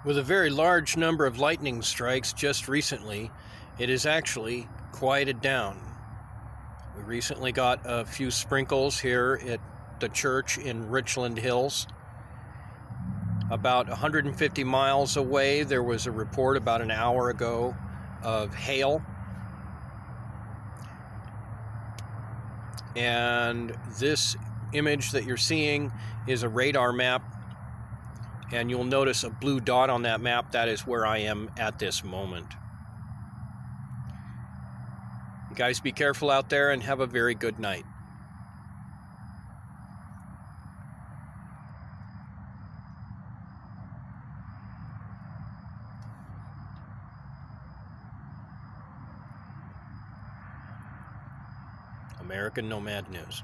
With a very large number of lightning strikes just recently, it has actually quieted down. We recently got a few sprinkles here at the church in Richland Hills. About 150 miles away, there was a report about an hour ago of hail. And this image that you're seeing is a radar map. And you'll notice a blue dot on that map. That is where I am at this moment. You guys be careful out there and have a very good night. American Nomad News.